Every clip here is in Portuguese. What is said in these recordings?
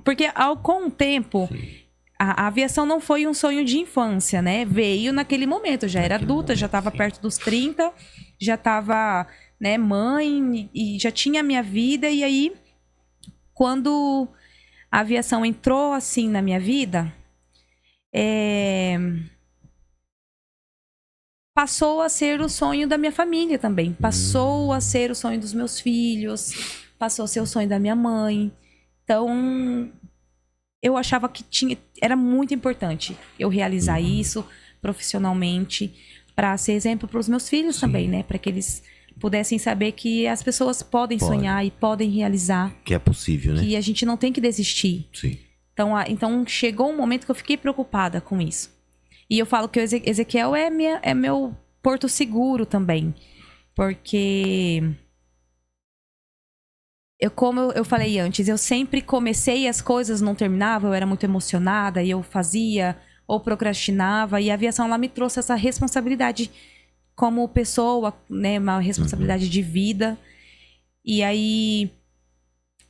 Porque com o tempo, a aviação não foi um sonho de infância, né? Veio naquele momento. Eu já era adulta, já estava perto dos 30, já estava, né, mãe e já tinha a minha vida. E aí, quando a aviação entrou assim na minha vida, passou a ser o sonho da minha família também. Passou a ser o sonho dos meus filhos, passou a ser o sonho da minha mãe. Então, eu achava que era muito importante eu realizar isso profissionalmente, para ser exemplo para os meus filhos também, né? Para que eles pudessem saber que as pessoas podem sonhar e podem realizar. Que é possível, né? Que a gente não tem que desistir. Sim. Então chegou um momento que eu fiquei preocupada com isso. E eu falo que o Ezequiel é meu porto seguro também. Porque... como eu falei antes, eu sempre comecei e as coisas não terminavam, eu era muito emocionada e eu fazia ou procrastinava, e a aviação ela me trouxe essa responsabilidade como pessoa, né, uma responsabilidade de vida. E aí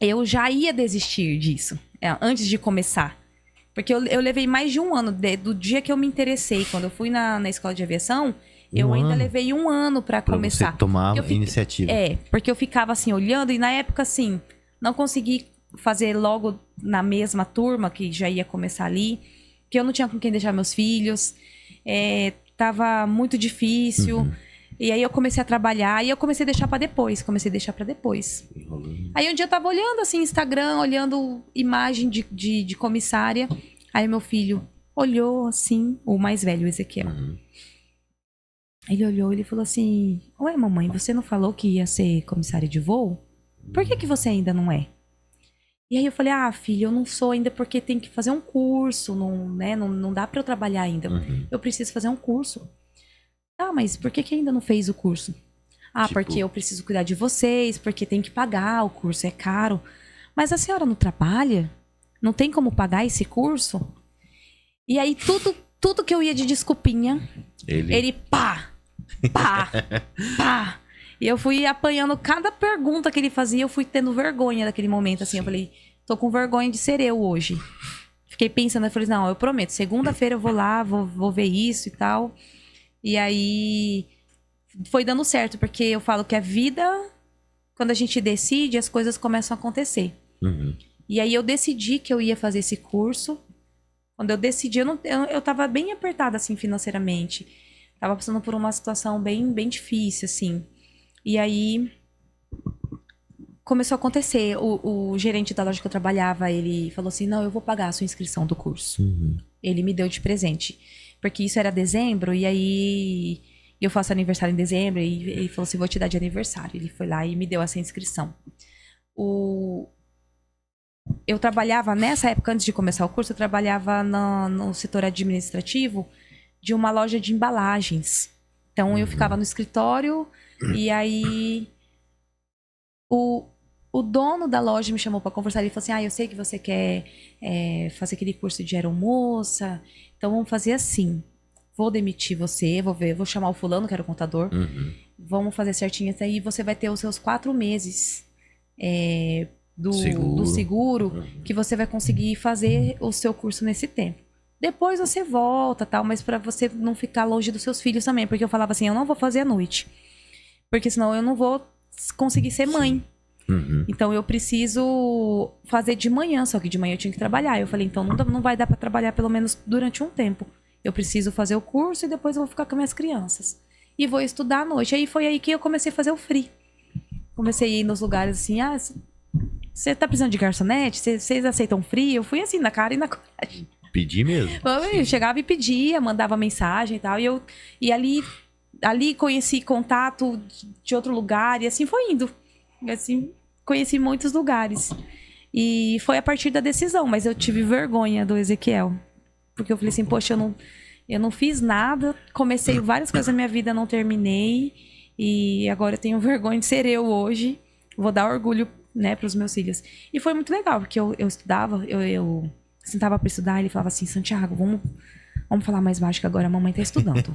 eu já ia desistir disso, antes de começar. Porque eu levei mais de um ano, do dia que eu me interessei, quando eu fui na escola de aviação, eu ainda levei um ano pra começar. Você tomar iniciativa. Porque eu ficava assim, olhando, e na época, assim, não consegui fazer logo na mesma turma, que já ia começar ali, que eu não tinha com quem deixar meus filhos, tava muito difícil, e aí eu comecei a trabalhar, e eu comecei a deixar pra depois, Aí um dia eu tava olhando, assim, Instagram, olhando imagem de comissária, aí meu filho olhou, assim, o mais velho, o Ezequiel. Ele olhou e ele falou assim: ué, mamãe, você não falou que ia ser comissária de voo? Por que você ainda não é? E aí eu falei: ah, filho, eu não sou ainda porque tem que fazer um curso, não dá pra eu trabalhar ainda. Eu preciso fazer um curso. Ah, mas por que ainda não fez o curso? Ah, porque eu preciso cuidar de vocês, porque tem que pagar, o curso é caro. Mas a senhora não trabalha? Não tem como pagar esse curso? E aí tudo que eu ia de desculpinha, ele pá! E eu fui apanhando cada pergunta que ele fazia, eu fui tendo vergonha daquele momento, assim. Eu falei, tô com vergonha de ser eu hoje. Fiquei pensando, eu falei, não, eu prometo, segunda-feira eu vou lá, vou ver isso e tal. E aí foi dando certo, porque eu falo que a vida, quando a gente decide, as coisas começam a acontecer. E aí eu decidi que eu ia fazer esse curso. Quando eu decidi, eu tava bem apertada, assim, financeiramente. Tava passando por uma situação bem, bem difícil, assim. E aí começou a acontecer. O gerente da loja que eu trabalhava, ele falou assim, não, eu vou pagar a sua inscrição do curso. Ele me deu de presente. Porque isso era dezembro, e aí eu faço aniversário em dezembro, e ele falou assim, vou te dar de aniversário. Ele foi lá e me deu essa inscrição. Eu trabalhava, nessa época, antes de começar o curso, eu trabalhava no setor administrativo de uma loja de embalagens. Então, eu ficava no escritório e aí o dono da loja me chamou para conversar. Ele falou assim, eu sei que você quer fazer aquele curso de aeromoça, então vamos fazer assim. Vou demitir você, vou chamar o fulano, que era o contador. Vamos fazer certinho até aí, você vai ter os seus 4 meses do seguro, que você vai conseguir fazer o seu curso nesse tempo. Depois você volta, tal, mas para você não ficar longe dos seus filhos também, porque eu falava assim, eu não vou fazer à noite, porque senão eu não vou conseguir ser mãe. Então eu preciso fazer de manhã, só que de manhã eu tinha que trabalhar. Eu falei, então não vai dar para trabalhar pelo menos durante um tempo. Eu preciso fazer o curso e depois eu vou ficar com minhas crianças. E vou estudar à noite. Aí foi aí que eu comecei a fazer o free. Comecei a ir nos lugares assim, você tá precisando de garçonete? Vocês aceitam free? Eu fui assim, na cara e na coragem. Pedi mesmo? Eu chegava e pedia, mandava mensagem e tal. E ali conheci contato de outro lugar e assim foi indo. E assim, conheci muitos lugares. E foi a partir da decisão, mas eu tive vergonha do Ezequiel. Porque eu falei assim, poxa, eu não fiz nada, comecei várias coisas na minha vida, não terminei. E agora eu tenho vergonha de ser eu hoje. Vou dar orgulho, né, pros meus filhos. E foi muito legal, porque eu estudava, eu sentava pra estudar, ele falava assim, Santiago, vamos falar mais baixo que agora a mamãe tá estudando.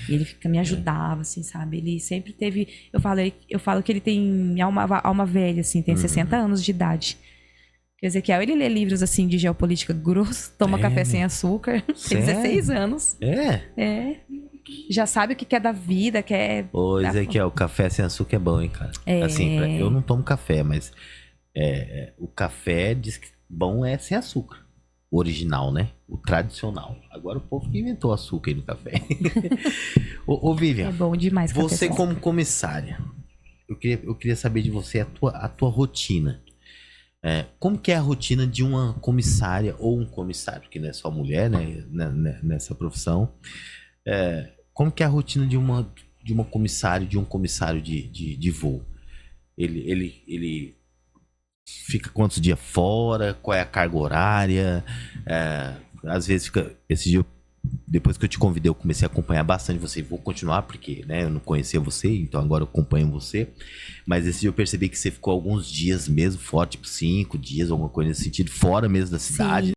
E ele me ajudava, assim, sabe? Ele sempre teve... Eu falo que ele tem alma velha, assim, tem 60 anos de idade. Porque o Ezequiel, ele lê livros assim de geopolítica grosso, toma café sem açúcar, tem 16 anos. É. Já sabe o que quer da vida, quer... Ô, Ezequiel, café sem açúcar é bom, hein, cara? Assim, eu não tomo café, mas o café diz que bom é sem açúcar. O original, né? O tradicional. Agora o povo que inventou açúcar aí no café. Ô, Vivian. É bom demais café você como comissária, eu queria saber de você a tua rotina. Como que é a rotina de uma comissária ou um comissário, porque não é só mulher, né? Nessa profissão. Como que é a rotina de uma comissária, de um comissário de voo? Ele fica quantos dias fora? Qual é a carga horária? Às vezes fica... Esse dia, depois que eu te convidei, eu comecei a acompanhar bastante você. Vou continuar, porque né, eu não conhecia você, então agora eu acompanho você. Mas esse dia eu percebi que você ficou alguns dias mesmo fora, tipo 5 dias, alguma coisa nesse sentido, fora mesmo da cidade. Sim.